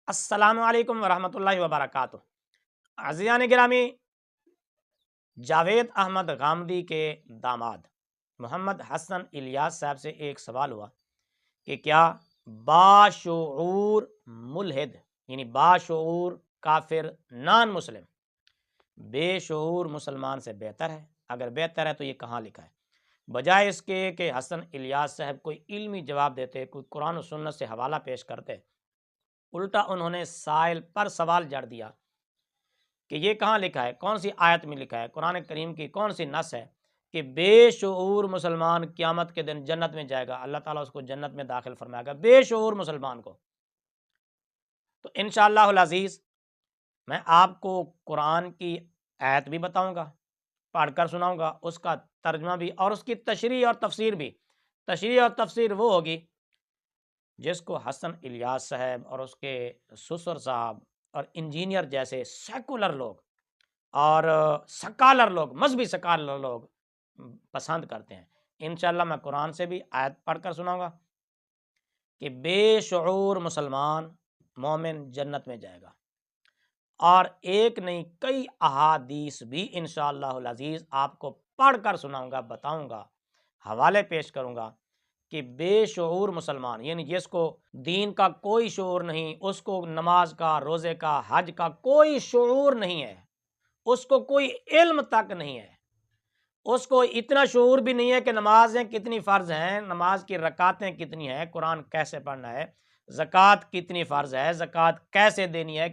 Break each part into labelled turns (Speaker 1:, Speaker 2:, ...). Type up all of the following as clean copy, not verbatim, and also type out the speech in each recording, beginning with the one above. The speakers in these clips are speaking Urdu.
Speaker 1: السلام علیکم ورحمۃ اللہ وبرکاتہ۔ عزیزان گرامی، جاوید احمد غامدی کے داماد محمد حسن الیاس صاحب سے ایک سوال ہوا کہ کیا باشعور ملحد یعنی باشعور کافر نان مسلم بے شعور مسلمان سے بہتر ہے؟ اگر بہتر ہے تو یہ کہاں لکھا ہے؟ بجائے اس کے کہ حسن الیاس صاحب کوئی علمی جواب دیتے، کوئی قرآن و سنت سے حوالہ پیش کرتے، الٹا انہوں نے سائل پر سوال جڑ دیا کہ یہ کہاں لکھا ہے، کون سی آیت میں لکھا ہے، قرآن کریم کی کون سی نص ہے کہ بے شعور مسلمان قیامت کے دن جنت میں جائے گا، اللہ تعالیٰ اس کو جنت میں داخل فرمائے گا، بے شعور مسلمان کو۔ تو انشاءاللہ العزیز میں آپ کو قرآن کی آیت بھی بتاؤں گا، پڑھ کر سناؤں گا، اس کا ترجمہ بھی اور اس کی تشریح اور تفسیر بھی۔ تشریح اور تفسیر وہ ہوگی جس کو حسن الیاس صاحب اور اس کے سسر صاحب اور انجینئر جیسے سیکولر لوگ اور سکالر لوگ، مذہبی سکالر لوگ پسند کرتے ہیں۔ انشاءاللہ میں قرآن سے بھی آیت پڑھ کر سناؤں گا کہ بے شعور مسلمان مومن جنت میں جائے گا، اور ایک نہیں کئی احادیث بھی انشاءاللہ العزیز آپ کو پڑھ کر سناؤں گا، بتاؤں گا، حوالے پیش کروں گا کہ بے شعور مسلمان یعنی جس کو دین کا کوئی شعور نہیں، اس کو نماز کا، روزے کا، حج کا کوئی شعور نہیں ہے، اس کو کوئی علم تک نہیں ہے، اس کو اتنا شعور بھی نہیں ہے کہ نمازیں کتنی فرض ہیں، نماز کی رکعتیں کتنی ہیں، قرآن کیسے پڑھنا ہے، زکوٰۃ کتنی فرض ہے، زکوٰۃ کیسے دینی ہے،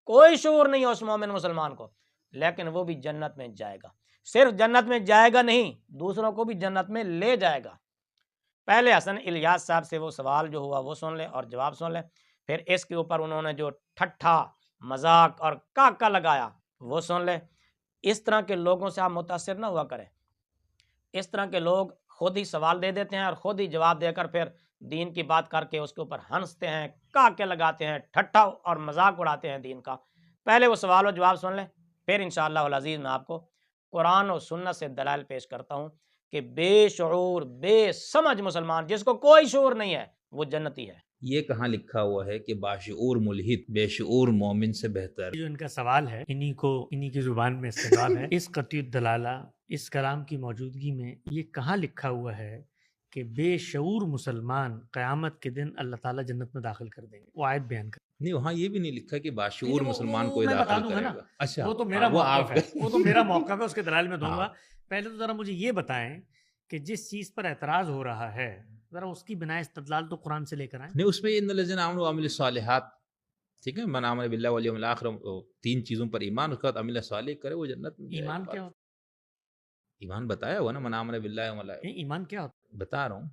Speaker 1: کوئی شعور نہیں ہے اس مومن مسلمان کو، لیکن وہ بھی جنت میں جائے گا۔ صرف جنت میں جائے گا نہیں، دوسروں کو بھی جنت میں لے جائے گا۔ پہلے حسن الیاس صاحب سے وہ سوال جو ہوا وہ سن لیں اور جواب سن لیں، پھر اس کے اوپر انہوں نے جو ٹھٹھا مذاق اور کاکا لگایا وہ سن لیں۔ اس طرح کے لوگوں سے آپ متاثر نہ ہوا کریں۔ اس طرح کے لوگ خود ہی سوال دے دیتے ہیں اور خود ہی جواب دے کر پھر دین کی بات کر کے اس کے اوپر ہنستے ہیں، کاکے لگاتے ہیں، ٹھٹھا اور مذاق اڑاتے ہیں دین کا۔ پہلے وہ سوال و جواب سن لیں، پھر انشاءاللہ العزیز میں آپ کو قرآن و سنت سے دلائل پیش کرتا ہوں کہ بے شعور بے سمجھ مسلمان جس کو کوئی شعور نہیں ہے وہ جنتی ہے۔
Speaker 2: یہ کہاں لکھا ہوا ہے کہ باشعور ملحد بے شعور مومن سے بہتر؟
Speaker 3: جو ان کا سوال ہے انہی کی زبان میں استدلال ہے۔ اس قطعی دلالہ اس کلام کی موجودگی میں یہ کہاں لکھا ہوا ہے کہ بے شعور مسلمان قیامت کے دن اللہ تعالیٰ جنت میں داخل کر دیں گے؟ وہ آیت بیان کر
Speaker 2: نہیں، وہاں یہ بھی نہیں لکھا کہ باشعور مسلمان
Speaker 3: وہ
Speaker 2: کوئی
Speaker 3: میں بتا
Speaker 2: داخل
Speaker 3: دوں گا
Speaker 2: کرے
Speaker 3: نا،
Speaker 2: گا۔ اچھا،
Speaker 3: وہ تو میرا
Speaker 2: وہ
Speaker 3: موقف
Speaker 2: آپ
Speaker 3: ہے، وہ تو میرا موقف ہے، اس کے دلائل میں دوں
Speaker 2: ہاں
Speaker 3: گا۔ پہلے تو ذرا مجھے یہ بتائیں کہ جس چیز پر اعتراض ہو رہا ہے ذرا اس کی بنا استدلال تو قرآن سے لے کر آئیں۔
Speaker 2: نہیں، اس میں ان الذین آمنوا وعملوا الصالحات، ٹھیک ہے، من آمن باللہ والیوم الآخر، تین چیزوں پر ایمان، اس کے بعد عمل صالح کرے وہ جنت میں جائے
Speaker 3: ایمان
Speaker 2: گا۔
Speaker 3: کیا ہوتا
Speaker 2: ایمان بتایا ہوا نا، من آمن باللہ
Speaker 3: ہے؟ ایمان کیا ہوتا
Speaker 2: بتا رہا ہوں۔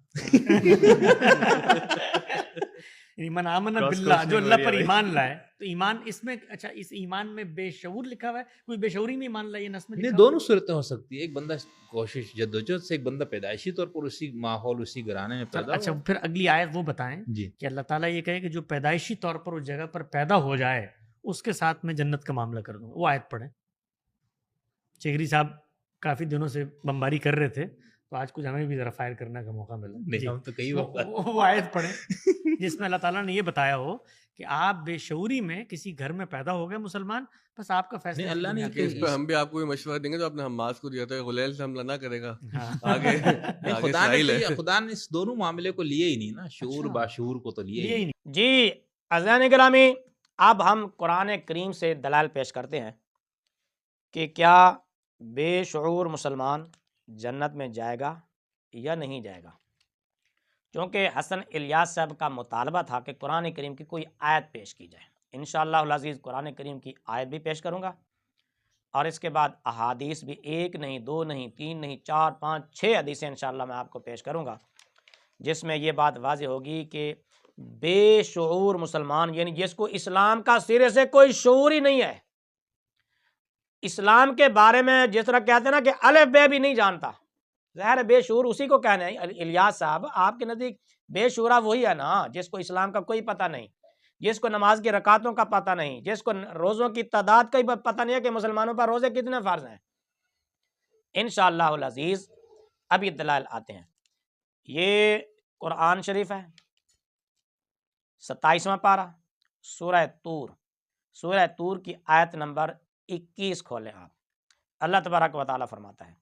Speaker 3: یعنی من آمن باللہ، جو اللہ پر ایمان لائے، تو ایمان اس میں، اچھا اس ایمان میں بے شعور لکھا ہوا ہے؟ کوئی بے شعوری میں ایمان لائے، یہ نص میں
Speaker 2: نہیں،
Speaker 3: لکھا ہوا
Speaker 2: دونوں صورتیں ہو سکتی ہے۔ ایک بندہ کوشش جدوجہد سے، ایک بندہ پیدائشی طور پر اسی ماحول اسی گھرانے میں
Speaker 3: ہے؟
Speaker 2: پیدا
Speaker 3: اچھا
Speaker 2: ہوا۔
Speaker 3: پھر اگلی آیت وہ بتائیں
Speaker 2: جی،
Speaker 3: کہ اللہ تعالیٰ یہ کہے کہ جو پیدائشی طور پر اس جگہ پر پیدا ہو جائے اس کے ساتھ میں جنت کا معاملہ کر دوں، وہ آیت پڑھیں۔ چغری صاحب کافی دنوں سے بمباری کر رہے تھے، تو آج کچھ ہمیں بھی ذرا فائر کرنے کا موقع ملا۔
Speaker 2: نہیں، ہم تو کئی وقت
Speaker 3: وہ آیت پڑھیں جس میں اللہ تعالیٰ نے یہ بتایا ہو کہ آپ بے شعوری میں کسی گھر میں پیدا ہو گئے مسلمان، بس آپ کا فیصلہ
Speaker 2: نہیں، اللہ نے
Speaker 3: دنیا
Speaker 4: اس پہ ہم بھی آپ کو مشورہ دیں گے جو آپ نے حماس کو دیا تھا، غلیل سے حملہ نہ کرے گا آگے
Speaker 2: نہیں،
Speaker 4: آگے
Speaker 2: خدا نے
Speaker 4: اسرائیل
Speaker 2: تو
Speaker 4: ہے۔
Speaker 2: خدا نے اس دونوں معاملے کو لیے ہی نہیں نا، شعور
Speaker 3: اچھا،
Speaker 2: باشعور کو تو لیے ہی
Speaker 3: لیے ہی
Speaker 2: نہیں۔
Speaker 3: نہیں۔
Speaker 1: جی عزیزان گرامی، اب ہم قرآن کریم سے دلائل پیش کرتے ہیں کہ کیا بے شعور مسلمان جنت میں جائے گا یا نہیں جائے گا۔ چونکہ حسن الیاس صاحب کا مطالبہ تھا کہ قرآن کریم کی کوئی آیت پیش کی جائے، انشاءاللہ العزیز قرآن کریم کی آیت بھی پیش کروں گا، اور اس کے بعد احادیث بھی، ایک نہیں، دو نہیں، تین نہیں، چار، پانچ، 6 حدیثیں انشاءاللہ میں آپ کو پیش کروں گا، جس میں یہ بات واضح ہوگی کہ بے شعور مسلمان یعنی جس کو اسلام کا سرے سے کوئی شعور ہی نہیں ہے، اسلام کے بارے میں جس طرح کہتے ہیں نا کہ الف بے بھی نہیں جانتا، ظاہر ہے بے شعور اسی کو کہنا ہے۔ الیاس صاحب آپ کے نزدیک بے شعورا وہی ہے نا جس کو اسلام کا کوئی پتہ نہیں، جس کو نماز کی رکعتوں کا پتہ نہیں، جس کو روزوں کی تعداد کا ہی پتہ نہیں ہے کہ مسلمانوں پر روزے کتنے فرض ہیں۔ انشاءاللہ العزیز اب یہ دلائل آتے ہیں۔ یہ قرآن شریف ہے، 27واں پارہ سورہ طور کی آیت نمبر 21 کھولیں آپ. اللہ تبارک و تعالیٰ فرماتا ہے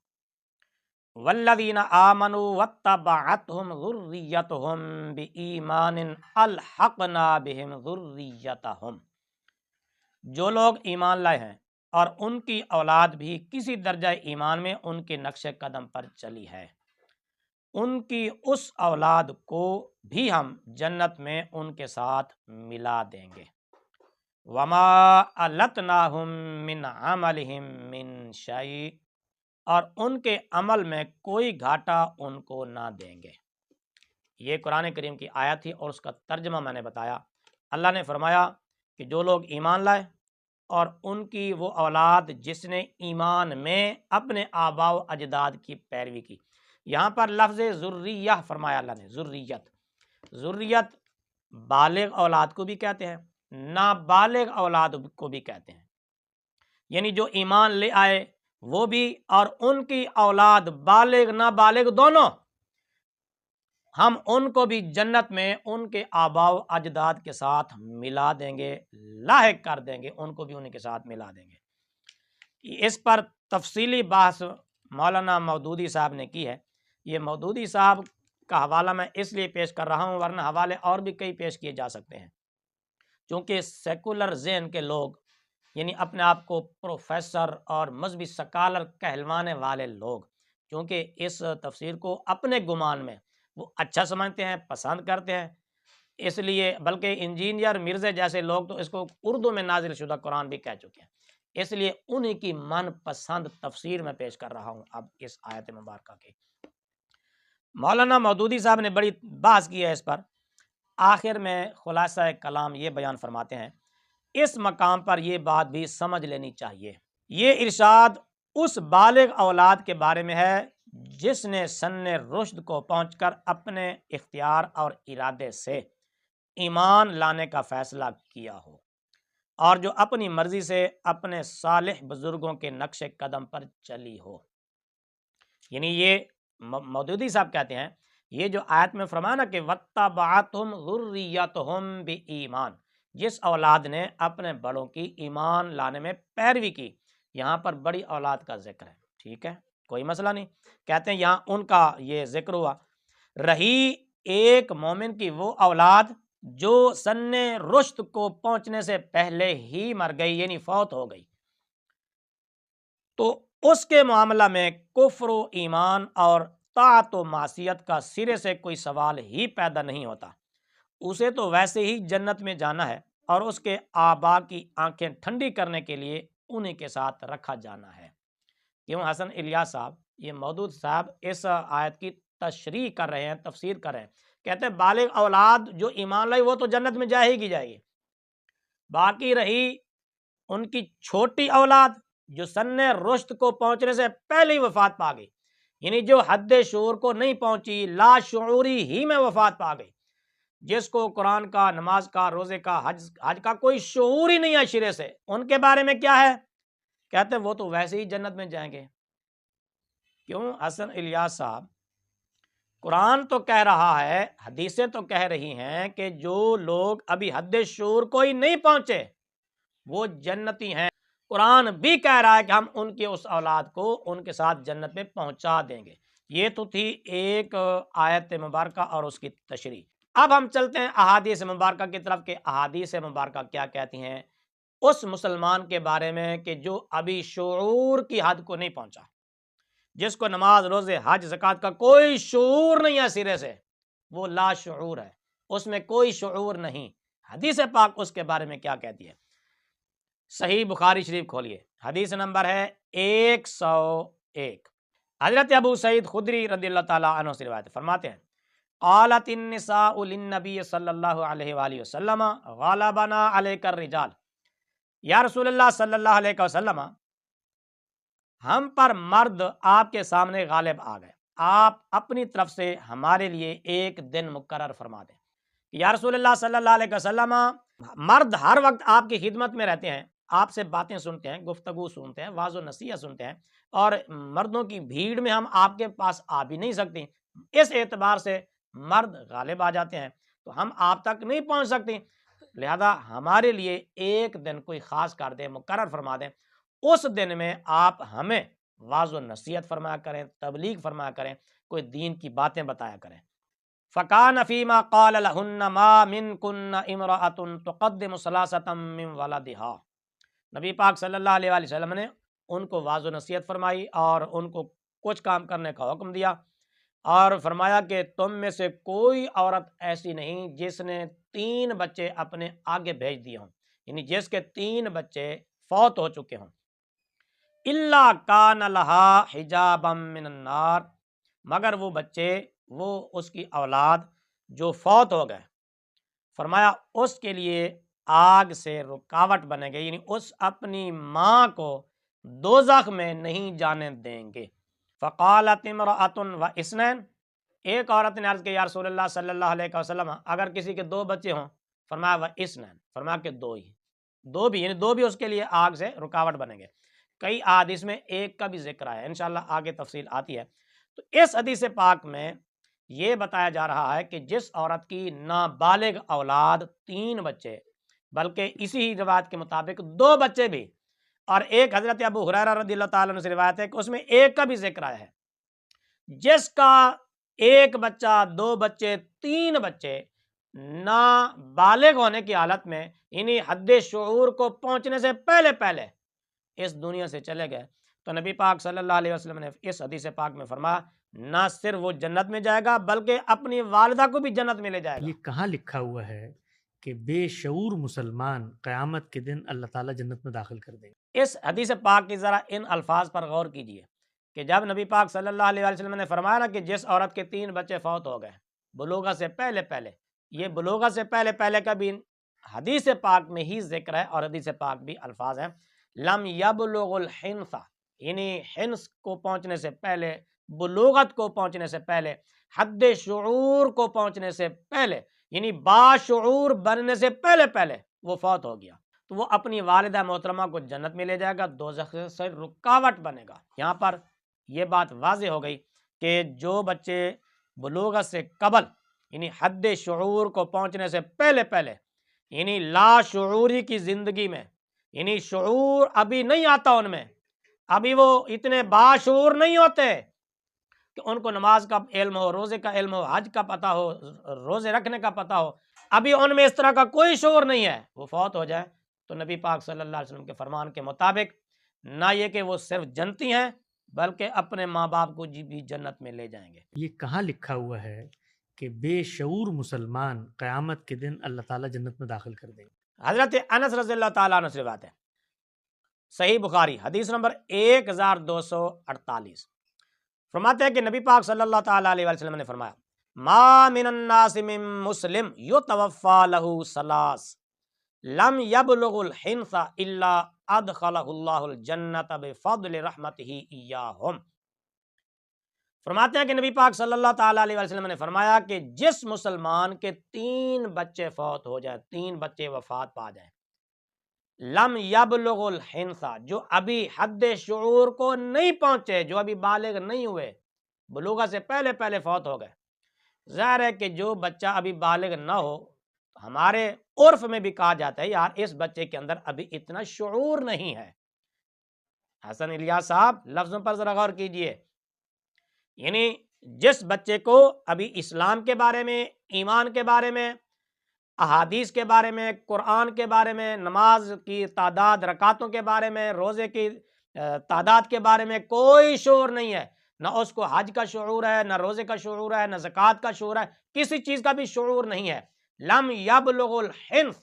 Speaker 1: والذین آمنوا واتبعتهم ذریتهم بایمان الحقنا بهم ذریتهم، جو لوگ ایمان لائے ہیں اور ان کی اولاد بھی کسی درجہ ایمان میں ان کے نقش قدم پر چلی ہے، ان کی اس اولاد کو بھی ہم جنت میں ان کے ساتھ ملا دیں گے. وما التناہم من عملہم من شیء، اور ان کے عمل میں کوئی گھاٹا ان کو نہ دیں گے. یہ قرآن کریم کی آیت تھی اور اس کا ترجمہ میں نے بتایا. اللہ نے فرمایا کہ جو لوگ ایمان لائے اور ان کی وہ اولاد جس نے ایمان میں اپنے آباء و اجداد کی پیروی کی. یہاں پر لفظ ذریہ فرمایا اللہ نے. ذریت بالغ اولاد کو بھی کہتے ہیں، نابالغ اولاد کو بھی کہتے ہیں. یعنی جو ایمان لے آئے وہ بھی اور ان کی اولاد بالغ نابالغ دونوں، ہم ان کو بھی جنت میں ان کے آباء و اجداد کے ساتھ ملا دیں گے، لاحق کر دیں گے، ان کو بھی ان کے ساتھ ملا دیں گے. اس پر تفصیلی بحث مولانا مودودی صاحب نے کی ہے. یہ مودودی صاحب کا حوالہ میں اس لیے پیش کر رہا ہوں، ورنہ حوالے اور بھی کئی پیش کیے جا سکتے ہیں. چونکہ سیکولر ذہن کے لوگ، یعنی اپنے آپ کو پروفیسر اور مذہبی سکالر کہلوانے والے لوگ، چونکہ اس تفسیر کو اپنے گمان میں وہ اچھا سمجھتے ہیں، پسند کرتے ہیں، اس لیے بلکہ انجینئر مرزا جیسے لوگ تو اس کو اردو میں نازل شدہ قرآن بھی کہہ چکے ہیں. اس لیے انہی کی من پسند تفسیر میں پیش کر رہا ہوں اب اس آیت مبارکہ کی. مولانا مودودی صاحب نے بڑی بحث کی ہے اس پر. آخر میں خلاصہ کلام یہ بیان فرماتے ہیں، اس مقام پر یہ بات بھی سمجھ لینی چاہیے، یہ ارشاد اس بالغ اولاد کے بارے میں ہے جس نے سن رشد کو پہنچ کر اپنے اختیار اور ارادے سے ایمان لانے کا فیصلہ کیا ہو، اور جو اپنی مرضی سے اپنے صالح بزرگوں کے نقش قدم پر چلی ہو. یعنی یہ مودودی صاحب کہتے ہیں یہ جو آیت میں فرمایا نا کہ وَاتَّبَعَتْهُمْ ذُرِّيَّتُهُمْ بِإِيمَانٍ، جس اولاد نے اپنے بڑوں کی ایمان لانے میں پیروی کی، یہاں پر بڑی اولاد کا ذکر ہے. ٹھیک ہے، کوئی مسئلہ نہیں. کہتے ہیں یہاں ان کا یہ ذکر ہوا. رہی ایک مومن کی وہ اولاد جو سن رشد کو پہنچنے سے پہلے ہی مر گئی، یعنی فوت ہو گئی، تو اس کے معاملہ میں کفر و ایمان اور طاعت و معصیت کا سرے سے کوئی سوال ہی پیدا نہیں ہوتا. اسے تو ویسے ہی جنت میں جانا ہے اور اس کے آبا کی آنکھیں ٹھنڈی کرنے کے لیے انہی کے ساتھ رکھا جانا ہے. کیوں حسن الیاس صاحب، یہ مودود صاحب اس آیت کی تشریح کر رہے ہیں، تفسیر کر رہے ہیں. کہتے ہیں بالغ اولاد جو ایمان لائی وہ تو جنت میں جائے گی جائے گی، باقی رہی ان کی چھوٹی اولاد جو سن رشد کو پہنچنے سے پہلے ہی وفات پا گئی، یعنی جو حد شعور کو نہیں پہنچی، لا شعوری ہی میں وفات پا گئی، جس کو قرآن کا، نماز کا، روزے کا، حج کا کوئی شعور ہی نہیں ہے شرے سے، ان کے بارے میں کیا ہے؟ کہتے ہیں وہ تو ویسے ہی جنت میں جائیں گے. کیوں حسن الیاس صاحب، قرآن تو کہہ رہا ہے، حدیثیں تو کہہ رہی ہیں کہ جو لوگ ابھی حد شعور کو ہی نہیں پہنچے وہ جنتی ہیں. قرآن بھی کہہ رہا ہے کہ ہم ان کی اس اولاد کو ان کے ساتھ جنت میں پہنچا دیں گے. یہ تو تھی ایک آیت مبارکہ اور اس کی تشریح. اب ہم چلتے ہیں احادیث مبارکہ کی طرف کہ احادیث مبارکہ کیا کہتی ہیں اس مسلمان کے بارے میں کہ جو ابھی شعور کی حد کو نہیں پہنچا، جس کو نماز، روزے، حج، زکوٰۃ کا کوئی شعور نہیں ہے سرے سے، وہ لا شعور ہے، اس میں کوئی شعور نہیں. حدیث پاک اس کے بارے میں کیا کہتی ہے؟ صحیح بخاری شریف کھولیے، حدیث نمبر ہے 101. حضرت ابو سعید خدری رضی اللہ تعالیٰ عنہ سے روایت فرماتے ہیں قالت النساء للنبی صلی اللہ علیہ وآلہ وسلم غلبنا علیک الرجال. یا رسول اللہ صلی اللہ علیہ وسلم، ہم پر مرد آپ کے سامنے غالب آ گئے، آپ اپنی طرف سے ہمارے لیے ایک دن مقرر فرما دیں. یا رسول اللہ صلی اللہ علیہ وسلم، مرد ہر وقت آپ کی خدمت میں رہتے ہیں، آپ سے باتیں سنتے ہیں، گفتگو سنتے ہیں، واعظ و نصیحت سنتے ہیں، اور مردوں کی بھیڑ میں ہم آپ کے پاس آ بھی نہیں سکتے، اس اعتبار سے مرد غالب آ جاتے ہیں تو ہم آپ تک نہیں پہنچ سکتے. لہذا ہمارے لیے ایک دن کوئی خاص کر دیں، مقرر فرما دیں، اس دن میں آپ ہمیں واعظ و نصیحت فرمایا کریں، تبلیغ فرمایا کریں، کوئی دین کی باتیں بتایا کریں۔ فَكَانَ فِيمَا قَالَ لَهُنَّ مَا مِنْكُنَّ امْرَأَةٌ تُقَدِّمُ ثَلَاثَةً مِّن وَلَدِهَا۔ نبی پاک صلی اللہ علیہ وآلہ وسلم نے ان کو واعظ و نصیحت فرمائی اور ان کو کچھ کام کرنے کا حکم دیا، اور فرمایا کہ تم میں سے کوئی عورت ایسی نہیں جس نے 3 بچے اپنے آگے بھیج دیے ہوں، یعنی جس کے 3 بچے فوت ہو چکے ہوں۔ الا کان لہا حجابا من النار، مگر وہ بچے، وہ اس کی اولاد جو فوت ہو گئے، فرمایا اس کے لیے آگ سے رکاوٹ بنے گے، یعنی اس اپنی ماں کو دوزخ میں نہیں جانے دیں گے۔ فقالت امرأۃ و اثنین، ایک عورت نے عرض کی یا رسول اللہ صلی اللہ علیہ وسلم اگر کسی کے 2 بچے ہوں، فرمایا و اثنین، فرمایا کہ 2 ہی، 2 بھی، یعنی 2 بھی اس کے لیے آگ سے رکاوٹ بنیں گے۔ کئی احادیث میں ایک کا بھی ذکر ہے، انشاءاللہ آگے تفصیل آتی ہے۔ تو اس حدیث پاک میں یہ بتایا جا رہا ہے کہ جس عورت کی نابالغ اولاد 3 بچے، بلکہ اسی ہی روایت کے مطابق 2 بچے بھی، اور ایک حضرت ابو ہریرہ رضی اللہ تعالیٰ عنہ سے روایت ہے کہ اس میں ایک کا بھی ذکر آیا ہے، جس کا 1 بچہ، 2 بچے، 3 بچے نابالغ ہونے کی حالت میں، یعنی حد شعور کو پہنچنے سے پہلے پہلے اس دنیا سے چلے گئے، تو نبی پاک صلی اللہ علیہ وسلم نے اس حدیث پاک میں فرمایا نہ صرف وہ جنت میں جائے گا بلکہ اپنی والدہ کو بھی جنت میں لے جائے گا۔
Speaker 3: یہ کہاں لکھا ہوا ہے کہ بے شعور مسلمان قیامت کے دن اللہ تعالیٰ جنت میں داخل کر دیں گے؟
Speaker 1: اس حدیث پاک کی ذرا ان الفاظ پر غور کیجئے کہ جب نبی پاک صلی اللہ علیہ وسلم نے فرمایا نا کہ جس عورت کے 3 بچے فوت ہو گئے بلوغہ سے پہلے پہلے، یہ بلوغہ سے پہلے پہلے کا بھی حدیث پاک میں ہی ذکر ہے، اور حدیث پاک بھی الفاظ ہیں لم یبلغ الحنث، یعنی حنث کو پہنچنے سے پہلے، بلوغت کو پہنچنے سے پہلے، حد شعور کو پہنچنے سے پہلے، یعنی باشعور بننے سے پہلے پہلے وہ فوت ہو گیا، تو وہ اپنی والدہ محترمہ کو جنت میں لے جائے گا، دوزخ سے رکاوٹ بنے گا۔ یہاں پر یہ بات واضح ہو گئی کہ جو بچے بلوغت سے قبل، یعنی حد شعور کو پہنچنے سے پہلے پہلے، یعنی لا شعوری کی زندگی میں، یعنی شعور ابھی نہیں آتا ان میں، ابھی وہ اتنے باشعور نہیں ہوتے کہ ان کو نماز کا علم ہو، روزے کا علم ہو، حج کا پتہ ہو، روزے رکھنے کا پتہ ہو، ابھی ان میں اس طرح کا کوئی شعور نہیں ہے، وہ فوت ہو جائے تو نبی پاک صلی اللہ علیہ وسلم کے فرمان کے مطابق نہ یہ کہ وہ صرف جنتی ہیں بلکہ اپنے ماں باپ کو بھی جنت میں لے جائیں گے۔
Speaker 3: یہ کہاں لکھا ہوا ہے کہ بے شعور مسلمان قیامت کے دن اللہ تعالیٰ جنت میں داخل کر دیں گے؟
Speaker 1: حضرت انس رضی اللہ تعالیٰ عنہ سے بات ہے، صحیح بخاری حدیث نمبر 1248، فرماتے ہیں کہ نبی پاک صلی اللہ تعالیٰ علیہ وسلم نے فرمایا ما من الناس من مسلم یتوفى له ثلاث لم يبلغ الحنث الا ادخلہ اللہ الجنۃ بفضل رحمتہ ایاہم۔ فرماتے ہیں کہ نبی پاک صلی اللہ تعالیٰ علیہ وسلم نے فرمایا کہ جس مسلمان کے 3 بچے فوت ہو جائیں، 3 بچے وفات پا جائیں، لم یبلغ الحنث، جو ابھی حد شعور کو نہیں پہنچے، جو ابھی بالغ نہیں ہوئے، بلوغہ سے پہلے پہلے فوت ہو گئے۔ ظاہر ہے کہ جو بچہ ابھی بالغ نہ ہو، ہمارے عرف میں بھی کہا جاتا ہے یار اس بچے کے اندر ابھی اتنا شعور نہیں ہے۔ حسن الیاس صاحب لفظوں پر ذرا غور کیجئے، یعنی جس بچے کو ابھی اسلام کے بارے میں، ایمان کے بارے میں، احادیث کے بارے میں، قرآن کے بارے میں، نماز کی تعداد، رکعتوں کے بارے میں، روزے کی تعداد کے بارے میں کوئی شعور نہیں ہے، نہ اس کو حج کا شعور ہے، نہ روزے کا شعور ہے، نہ زکوٰۃ کا شعور ہے، کسی چیز کا بھی شعور نہیں ہے، لم یبلغ الحنث،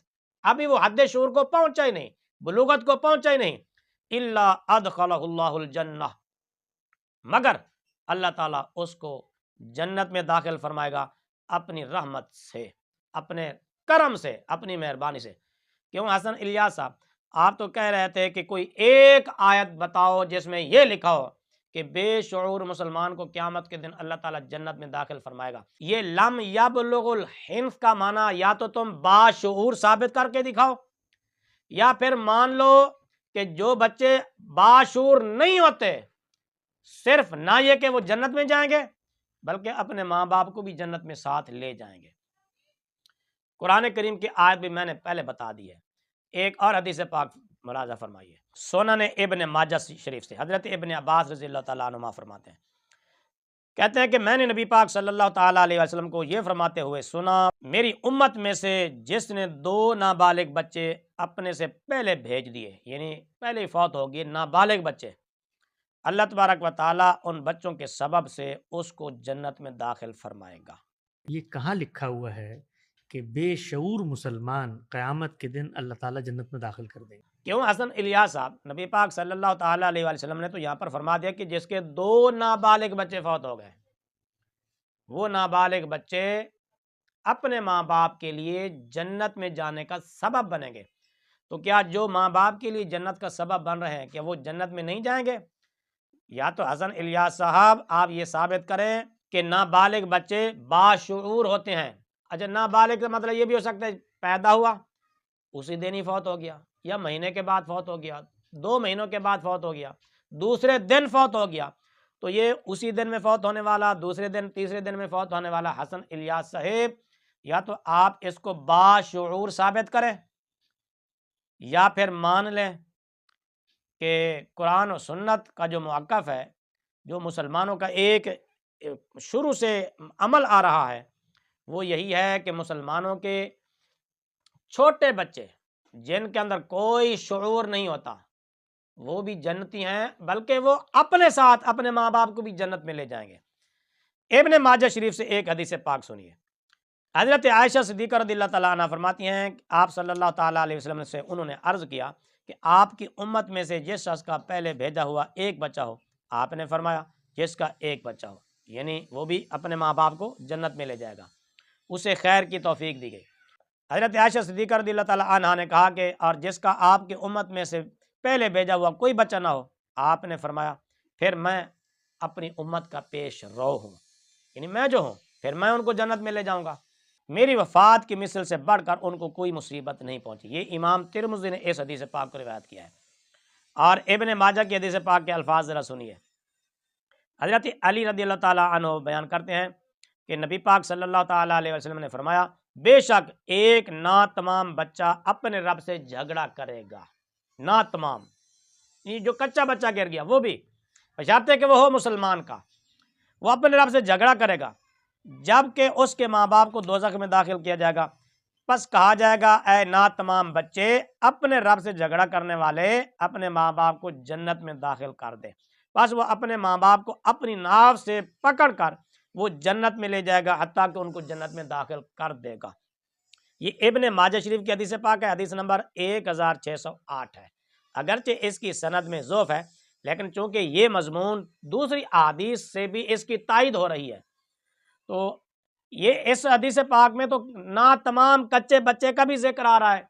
Speaker 1: ابھی وہ حد شعور کو پہنچا ہی نہیں، بلوغت کو پہنچا ہی نہیں، الا ادخلہ اللہ الجنہ، مگر اللہ تعالیٰ اس کو جنت میں داخل فرمائے گا اپنی رحمت سے، اپنے کرم سے، اپنی مہربانی سے۔ کیوں حسن الیاس صاحب آپ تو کہہ رہے تھے کہ کوئی ایک آیت بتاؤ جس میں یہ لکھا ہو کہ بے شعور مسلمان کو قیامت کے دن اللہ تعالیٰ جنت میں داخل فرمائے گا۔ یہ لم یبلغ الحنث کا معنی یا تو تم باشعور ثابت کر کے دکھاؤ، یا پھر مان لو کہ جو بچے باشعور نہیں ہوتے، صرف نہ یہ کہ وہ جنت میں جائیں گے بلکہ اپنے ماں باپ کو بھی جنت میں ساتھ لے جائیں گے۔ قرآن کریم کی آیت بھی میں نے پہلے بتا دی ہے۔ ایک اور حدیث پاک ملاحظہ فرمائیے، سنن ابن ماجہ شریف سے حضرت ابن عباس رضی اللہ تعالیٰ عنہما فرماتے ہیں، کہتے ہیں کہ میں نے نبی پاک صلی اللہ تعالیٰ علیہ وسلم کو یہ فرماتے ہوئے سنا، میری امت میں سے جس نے 2 نابالغ بچے اپنے سے پہلے بھیج دیے، یعنی پہلے ہی فوت ہو گئے نابالغ بچے، اللہ تبارک و تعالیٰ ان بچوں کے سبب سے اس کو جنت میں داخل فرمائے گا۔
Speaker 3: یہ کہاں لکھا ہوا ہے کہ بے شعور مسلمان قیامت کے دن اللہ تعالیٰ جنت میں داخل کر دیں گے؟
Speaker 1: کیوں حسن الیاس صاحب، نبی پاک صلی اللہ تعالیٰ علیہ وسلم نے تو یہاں پر فرما دیا کہ جس کے 2 نابالغ بچے فوت ہو گئے، وہ نابالغ بچے اپنے ماں باپ کے لیے جنت میں جانے کا سبب بنیں گے۔ تو کیا جو ماں باپ کے لیے جنت کا سبب بن رہے ہیں، کیا وہ جنت میں نہیں جائیں گے؟ یا تو حسن الیاس صاحب آپ یہ ثابت کریں کہ نابالغ بچے باشعور ہوتے ہیں۔ اچھا، نابالغ کا مطلب یہ بھی ہو سکتا ہے پیدا ہوا اسی دن ہی فوت ہو گیا، یا مہینے کے بعد فوت ہو گیا، 2 مہینوں کے بعد فوت ہو گیا، دوسرے دن فوت ہو گیا، تو یہ اسی دن میں فوت ہونے والا، دوسرے دن، تیسرے دن میں فوت ہونے والا حسن الیاس صاحب، یا تو آپ اس کو باشعور ثابت کریں یا پھر مان لیں کہ قرآن و سنت کا جو موقف ہے، جو مسلمانوں کا ایک شروع سے عمل آ رہا ہے، وہ یہی ہے کہ مسلمانوں کے چھوٹے بچے جن کے اندر کوئی شعور نہیں ہوتا وہ بھی جنتی ہیں، بلکہ وہ اپنے ساتھ اپنے ماں باپ کو بھی جنت میں لے جائیں گے۔ ابن ماجہ شریف سے ایک حدیث پاک سنیے، حضرت عائشہ صدیقہ رضی اللہ تعالیٰ عنہ فرماتی ہیں کہ آپ صلی اللہ تعالیٰ علیہ وسلم سے انہوں نے عرض کیا کہ آپ کی امت میں سے جس شخص کا پہلے بھیجا ہوا ایک بچہ ہو، آپ نے فرمایا جس کا ایک بچہ ہو، یعنی وہ بھی اپنے ماں باپ کو جنت میں لے جائے گا، اسے خیر کی توفیق دی گئی۔ حضرت عائشہ صدیقہ رضی اللہ تعالیٰ عنہ نے کہا کہ اور جس کا آپ کی امت میں سے پہلے بھیجا ہوا کوئی بچہ نہ ہو، آپ نے فرمایا پھر میں اپنی امت کا پیش رو ہوں، یعنی میں جو ہوں پھر میں ان کو جنت میں لے جاؤں گا، میری وفات کی مثل سے بڑھ کر ان کو کوئی مصیبت نہیں پہنچی۔ یہ امام ترمذی نے اس حدیث پاک کو روایت کیا ہے۔ اور ابن ماجہ کی حدیث پاک کے الفاظ ذرا سنیے، حضرت علی رضی اللہ تعالیٰ عنہ بیان کرتے ہیں کہ نبی پاک صلی اللہ تعالیٰ علیہ وسلم نے فرمایا بے شک ایک ناتمام بچہ اپنے رب سے جھگڑا کرے گا، ناتمام، یہ جو کچا بچہ گر گیا وہ بھی بشرطے کہ وہ ہو مسلمان کا، وہ اپنے رب سے جھگڑا کرے گا، جبکہ اس کے ماں باپ کو دوزخ میں داخل کیا جائے گا، پس کہا جائے گا اے ناتمام بچے اپنے رب سے جھگڑا کرنے والے اپنے ماں باپ کو جنت میں داخل کر دے، بس وہ اپنے ماں باپ کو اپنی ناف سے پکڑ کر وہ جنت میں لے جائے گا حتیٰ کہ ان کو جنت میں داخل کر دے گا۔ یہ ابن ماجہ شریف کی حدیث پاک ہے، حدیث نمبر 1608 ہے، اگرچہ اس کی سند میں ضعف ہے، لیکن چونکہ یہ مضمون دوسری احادیث سے بھی اس کی تائید ہو رہی ہے، تو یہ اس حدیث پاک میں تو نہ تمام کچے بچے کا بھی ذکر آ رہا ہے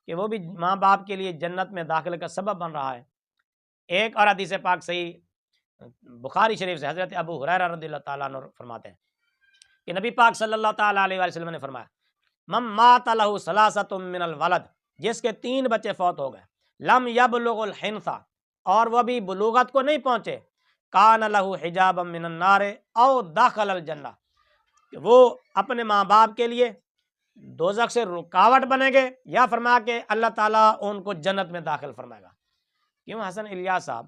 Speaker 1: کہ وہ بھی ماں باپ کے لیے جنت میں داخلے کا سبب بن رہا ہے۔ ایک اور حدیث پاک صحیح بخاری شریف سے حضرت ابو ہریرہ رضی اللہ تعالیٰ عنہ فرماتے ہیں کہ نبی پاک صلی اللہ تعالیٰ علیہ وسلم نے فرمایا من مات لہ ثلاثۃ من الولد، جس کے 3 بچے فوت ہو گئے، لم یبلغ الحنث، اور وہ بھی بلوغت کو نہیں پہنچے، کان لہ حجابا من النار او دخل الجنہ، کہ وہ اپنے ماں باپ کے لیے دوزخ سے رکاوٹ بنے گے، یا فرمایا کہ اللہ تعالیٰ ان کو جنت میں داخل فرمائے گا۔ کیوں حسن الیاس صاحب،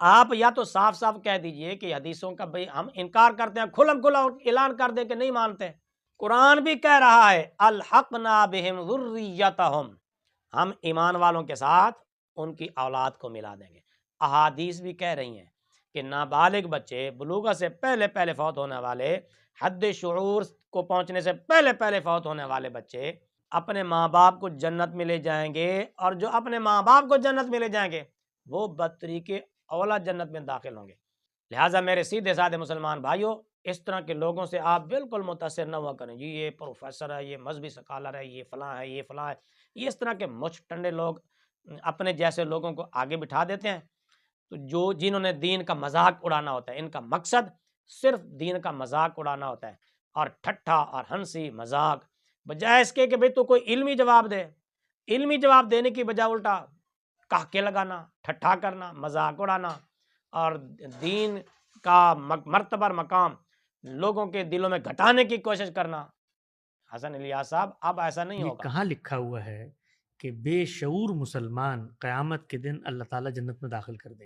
Speaker 1: آپ یا تو صاف صاف کہہ دیجئے کہ حدیثوں کا بھئی ہم انکار کرتے ہیں، کھلم کھلا اعلان کر دیں کہ نہیں مانتے، قرآن بھی کہہ رہا ہے الحقنا بہم ذریتہم، ہم ایمان والوں کے ساتھ ان کی اولاد کو ملا دیں گے۔ احادیث بھی کہہ رہی ہیں کہ نابالغ بچے، بلوغت سے پہلے پہلے فوت ہونے والے، حد شعور کو پہنچنے سے پہلے پہلے فوت ہونے والے بچے اپنے ماں باپ کو جنت میں لے جائیں گے، اور جو اپنے ماں باپ کو جنت میں لے جائیں گے وہ بدطریق اولا جنت میں داخل ہوں گے۔ لہٰذا میرے سیدھے سادے مسلمان بھائیوں، اس طرح کے لوگوں سے آپ بالکل متاثر نہ ہوا کریں، جی یہ پروفیسر ہے، یہ مذہبی سکالر ہے، یہ فلاں ہے، یہ فلاں ہے، یہ اس طرح کے مچھ ٹنڈے لوگ اپنے جیسے لوگوں کو آگے بٹھا دیتے ہیں، تو جنہوں نے دین کا مذاق اڑانا ہوتا ہے، ان کا مقصد صرف دین کا مذاق اڑانا ہوتا ہے، اور ٹھٹھا اور ہنسی مذاق، بجائے اس کے کہ بھئی تو کوئی علمی جواب دے، علمی جواب دینے کی بجائے الٹا کہکے لگانا، ٹھٹھا کرنا، مذاق اڑانا، اور دین کا مرتبہ مقام لوگوں کے دلوں میں گھٹانے کی کوشش کرنا، حسن الیاس صاحب اب ایسا نہیں
Speaker 3: یہ
Speaker 1: ہوگا.
Speaker 3: کہاں لکھا ہوا ہے کہ بے شعور مسلمان قیامت کے دن اللہ تعالیٰ جنت میں داخل کر دیں گے؟